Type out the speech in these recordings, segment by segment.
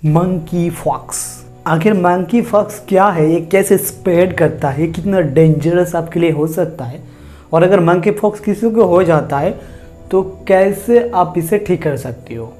Monkey fox. आखिर monkeypox क्या है, ये कैसे स्प्रेड करता है, कितना डेंजरस आपके लिए हो सकता है, और अगर मंकी फॉक्स किसी को हो जाता है तो कैसे आप इसे ठीक कर सकते हो,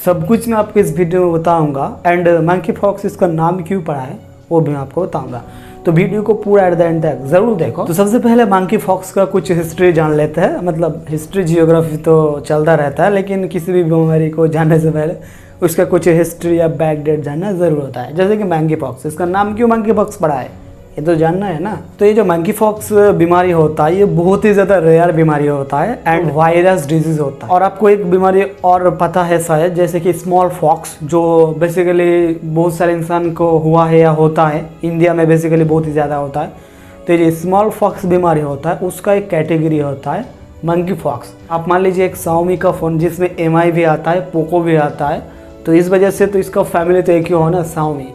सब कुछ मैं आपको इस वीडियो में बताऊंगा। एंड मंकी फॉक्स इसका नाम क्यों पड़ा है वो भी मैं आपको बताऊंगा, तो वीडियो को पूरा एट द एंड तक ज़रूर देखो। तो सबसे पहले मंकी फॉक्स का कुछ हिस्ट्री जान लेते हैं। मतलब हिस्ट्री जियोग्राफी तो चलता रहता है, लेकिन किसी भी बीमारी को जानने से पहले उसका कुछ हिस्ट्री या बैक डेट जानना ज़रूर होता है। जैसे कि मंकी फॉक्स, इसका नाम क्यों मंकी फॉक्स पड़ा है ये तो जानना है ना। तो ये जो मंकी फॉक्स बीमारी होता है ये बहुत ही ज़्यादा रेयर बीमारी होता है एंड वायरस डिजीज होता है। और आपको एक बीमारी और पता है शायद, जैसे कि स्मॉल फॉक्स, जो बेसिकली बहुत सारे इंसान को हुआ है या होता है, इंडिया में बेसिकली बहुत ही ज़्यादा होता है। तो ये स्मॉल फॉक्स बीमारी होता है उसका एक कैटेगरी होता है मंकी फॉक्स। आप मान लीजिए एक Xiaomi का फ़ोन जिसमें MI भी आता है, पोको भी आता है, तो इस वजह से तो इसका फैमिली तो एक ही हो ना, Xiaomi।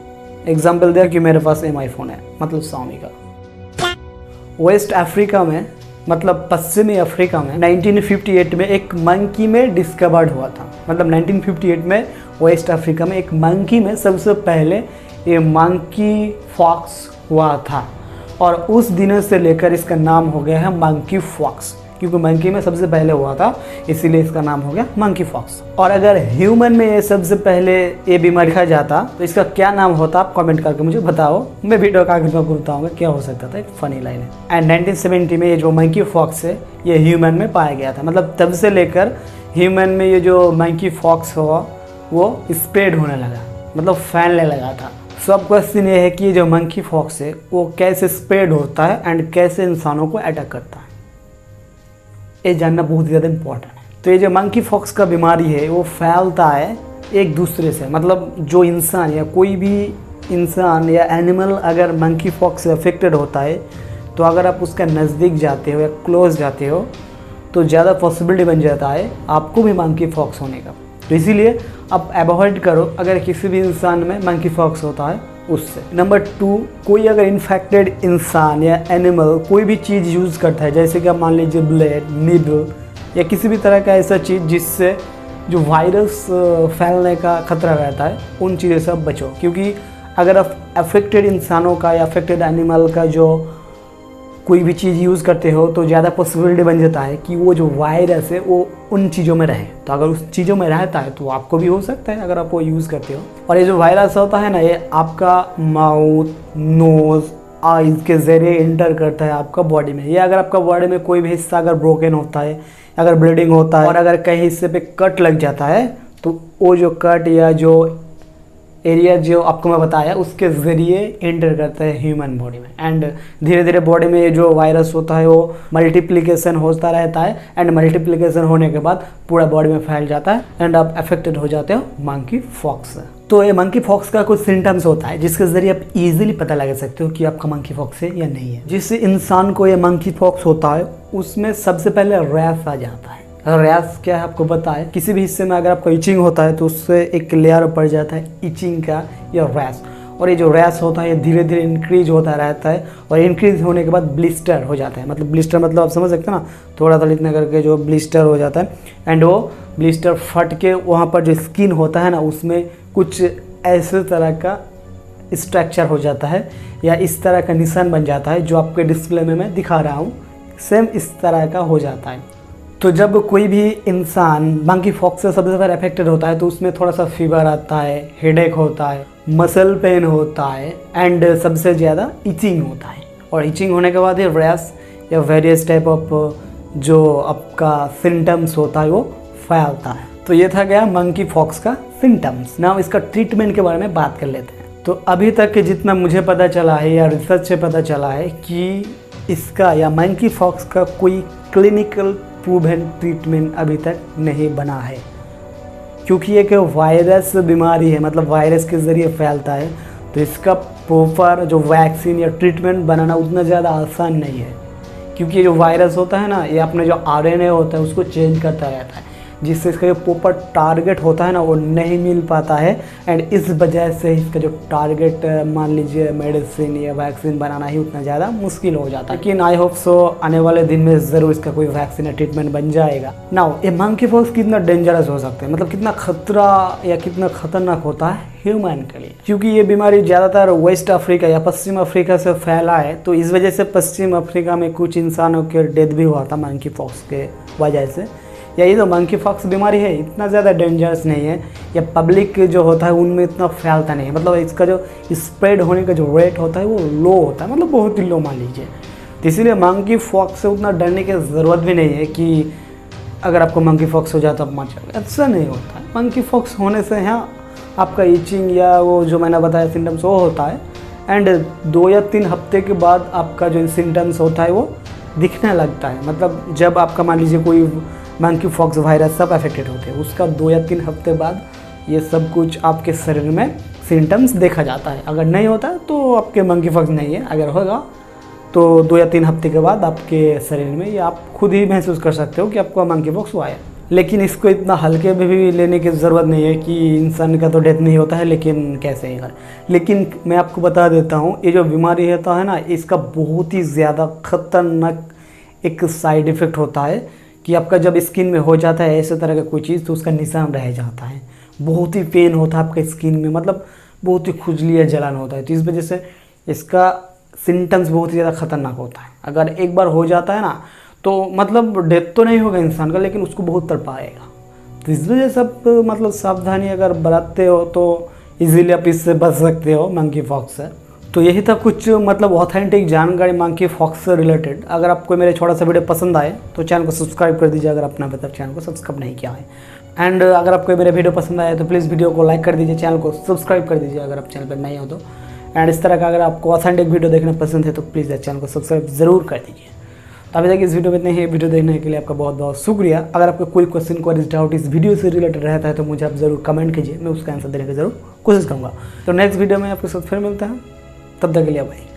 एग्जाम्पल दिया कि मेरे पास MI फ़ोन है, मतलब Xiaomi का। वेस्ट अफ्रीका में, मतलब पश्चिमी अफ्रीका में 1958 में एक मंकी में डिस्कवर्ड हुआ था। मतलब 1958 में वेस्ट अफ्रीका में एक मंकी में सबसे पहले ये मंकी फॉक्स हुआ था, और उस दिन से लेकर इसका नाम हो गया है मंकी फॉक्स, क्योंकि मंकी में सबसे पहले हुआ था इसीलिए इसका नाम हो गया मंकी फॉक्स। और अगर ह्यूमन में ये सबसे पहले ये बीमारी देखा जाता तो इसका क्या नाम होता, आप कमेंट करके मुझे बताओ। मैं वीडियो का आखिर में बताऊंगा क्या हो सकता था, एक फनी लाइन है। एंड 1970 में ये जो मंकी फॉक्स है ये ह्यूमन में पाया गया था। मतलब तब से लेकर ह्यूमन में ये जो मंकी फॉक्स हुआ वो स्प्रेड होने लगा, मतलब फैलने लगा था। सब क्वेश्चन ये है कि ये जो मंकी फॉक्स है वो कैसे स्प्रेड होता है एंड कैसे इंसानों को अटैक करता है, ये जानना बहुत ज़्यादा इम्पोर्टेंट है। तो ये जो मंकी फॉक्स का बीमारी है वो फैलता है एक दूसरे से। मतलब जो इंसान या कोई भी इंसान या एनिमल अगर मंकी फॉक्स से अफेक्टेड होता है तो अगर आप उसका नज़दीक जाते हो या क्लोज जाते हो तो ज़्यादा पॉसिबिलिटी बन जाता है आपको भी मंकी फॉक्स होने का। तो इसीलिए आप अवॉइड करो अगर किसी भी इंसान में मंकी फॉक्स होता है उससे। नंबर 2, कोई अगर इन्फेक्टेड इंसान या एनिमल कोई भी चीज़ यूज़ करता है, जैसे कि आप मान लीजिए ब्लेड, नीडल या किसी भी तरह का ऐसा चीज़ जिससे जो वायरस फैलने का खतरा रहता है, उन चीज़ों से आप बचो। क्योंकि अगर आप अफेक्टेड इंसानों का या अफेक्टेड एनिमल का जो कोई भी चीज़ यूज़ करते हो तो ज़्यादा पॉसिबिलिटी बन जाता है कि वो जो वायरस है वो उन चीज़ों में रहे। तो अगर उस चीज़ों में रहता है तो आपको भी हो सकता है अगर आप वो यूज़ करते हो। और ये जो वायरस होता है ना, ये आपका माउथ, नोज़, आइज़ के ज़रिए इंटर करता है आपका बॉडी में। ये अगर आपका बॉडी में कोई भी हिस्सा अगर ब्रोकन होता है, अगर ब्लीडिंग होता है और अगर कहीं हिस्से पे कट लग जाता है तो वो जो कट या जो एरिया जो आपको मैं बताया उसके ज़रिए एंटर करता है ह्यूमन बॉडी में। एंड धीरे धीरे बॉडी में ये जो वायरस होता है वो मल्टीप्लिकेशन होता रहता है, एंड मल्टीप्लिकेशन होने के बाद पूरा बॉडी में फैल जाता है एंड आप अफेक्टेड हो जाते हो मंकी फॉक्स से। तो ये मंकी फॉक्स का कुछ सिम्टम्स होता है जिसके ज़रिए आप इजीली पता लगा सकते हो कि आपका मंकी फॉक्स है या नहीं है। जिस इंसान को ये मंकी फॉक्स होता है उसमें सबसे पहले रैश आ जाता है। रैश क्या है आपको पता है, किसी भी हिस्से में अगर आपको इचिंग होता है तो उससे एक लेयर पड़ जाता है इचिंग का या रैश। और ये जो रैश होता है ये धीरे धीरे इंक्रीज होता रहता है, और इंक्रीज होने के बाद ब्लिस्टर हो जाता है। मतलब ब्लिस्टर मतलब आप समझ सकते हैं ना, थोड़ा थोड़ा इतना करके जो ब्लिस्टर हो जाता है, एंड वो ब्लिस्टर फट के वहाँ पर जो स्किन होता है ना उसमें कुछ ऐसे तरह का स्ट्रक्चर हो जाता है या इस तरह का निशान बन जाता है जो आपके डिस्प्ले में मैं दिखा रहा हूँ, सेम इस तरह का हो जाता है। तो जब कोई भी इंसान मंकी फॉक्स से सबसे पहले अफेक्टेड होता है तो उसमें थोड़ा सा फीवर आता है, हेडेक होता है, मसल पेन होता है, एंड सबसे ज़्यादा इचिंग होता है। और इचिंग होने के बाद ये रैश या वेरियस टाइप ऑफ जो आपका सिम्टम्स होता है वो फैलता है। तो ये था गया मंकी फॉक्स का सिम्टम्स। नाउ इसका ट्रीटमेंट के बारे में बात कर लेते हैं। तो अभी तक जितना मुझे पता चला है या रिसर्च से पता चला है कि इसका या मंकी फॉक्स का कोई क्लिनिकल प्रूवन ट्रीटमेंट अभी तक नहीं बना है, क्योंकि एक वायरस बीमारी है, मतलब वायरस के ज़रिए फैलता है। तो इसका प्रॉपर जो वैक्सीन या ट्रीटमेंट बनाना उतना ज़्यादा आसान नहीं है, क्योंकि ये जो वायरस होता है ना ये अपने जो RNA होता है उसको चेंज करता रहता है। जिससे इसका जो प्रॉपर टारगेट होता है ना वो नहीं मिल पाता है। एंड इस वजह से इसका जो टारगेट मान लीजिए मेडिसिन या वैक्सीन बनाना ही उतना ज़्यादा मुश्किल हो जाता है। लेकिन आई होप सो आने वाले दिन में ज़रूर इसका कोई वैक्सीन या ट्रीटमेंट बन जाएगा। नाउ ये मंकी पॉक्स कितना डेंजरस हो सकता है, मतलब कितना खतरा या कितना खतरनाक होता है ह्यूमन के लिए, क्योंकि ये बीमारी ज़्यादातर वेस्ट अफ्रीका या पश्चिम अफ्रीका से फैला है। तो इस वजह से पश्चिम अफ्रीका में कुछ इंसानों के डेथ भी हुआ था मंकी पॉक्स के वजह से। या ये जो मंकी पॉक्स बीमारी है इतना ज़्यादा डेंजरस नहीं है, या पब्लिक जो होता है उनमें इतना फैलता नहीं है, मतलब इसका जो स्प्रेड होने का जो रेट होता है वो लो होता है, मतलब बहुत ही लो मान लीजिए। तो इसीलिए मंकी पॉक्स से उतना डरने की ज़रूरत भी नहीं है कि अगर आपको मंकी पॉक्स हो जाए तो आप मर जाओगे, ऐसा नहीं होता है। मंकी पॉक्स होने से यहाँ आपका ईचिंग या वो जो मैंने बताया सिम्टम्स वो होता है, एंड 2 या 3 हफ्ते के बाद आपका जो सिम्टम्स होता है वो दिखने लगता है। मतलब जब आपका मान लीजिए कोई मंकी पॉक्स वायरस सब अफेक्टेड होते हैं, उसका 2 या 3 हफ्ते बाद ये सब कुछ आपके शरीर में सिम्टम्स देखा जाता है। अगर नहीं होता है तो आपके मंकी पॉक्स नहीं है, अगर होगा तो 2 या 3 हफ्ते के बाद आपके शरीर में ये आप खुद ही महसूस कर सकते हो कि आपको मंकी पॉक्स हुआ है। लेकिन इसको इतना हल्के में भी लेने की ज़रूरत नहीं है कि इंसान का तो डेथ नहीं होता है, लेकिन कैसे ही कर। लेकिन मैं आपको बता देता हूँ ये जो बीमारी होता है ना इसका बहुत ही ज़्यादा खतरनाक एक साइड इफ़ेक्ट होता है कि आपका जब स्किन में हो जाता है ऐसे तरह का कोई चीज़ तो उसका निशान रह जाता है, बहुत ही पेन होता है आपका स्किन में, मतलब बहुत ही खुजली या जलन होता है। तो इस वजह से इसका सिम्टम्स बहुत ही ज़्यादा खतरनाक होता है। अगर एक बार हो जाता है ना तो मतलब डेथ तो नहीं होगा इंसान का, लेकिन उसको बहुत तड़पाएगा। तो इस वजह से आप मतलब सावधानी अगर बरतते हो तो इजीली आप इससे बच सकते हो मंकी पॉक्स से। तो यही था कुछ मतलब ऑथेंटिक जानकारी मंकी पॉक्स से रिलेटेड। अगर आपको मेरे छोटा सा वीडियो पसंद आए तो चैनल को सब्सक्राइब कर दीजिए अगर आपने अभी तक चैनल को सब्सक्राइब नहीं किया है। एंड अगर आपको मेरे वीडियो पसंद आए तो प्लीज़ वीडियो को लाइक कर दीजिए, चैनल को सब्सक्राइब कर दीजिए अगर आप चैनल पर नहीं हो तो। एंड इस तरह का अगर आपको ऑथेंटिक वीडियो देखना पसंद है तो प्लीज़ चैनल को सब्सक्राइब ज़रूर कर दीजिए। तो अभी तक इस वीडियो में इतने ही। वीडियो देखने के लिए आपका बहुत बहुत शुक्रिया। अगर आपको कोई क्वेश्चन को डाउट इस वीडियो से रिलेटेड रहता है तो मुझे आप ज़रूर कमेंट कीजिए, मैं उसका आंसर देने की ज़रूर कोशिश करूँगा। तो नेक्स्ट वीडियो में आपके साथ फिर मिलता है, तब तक के लिए बाय।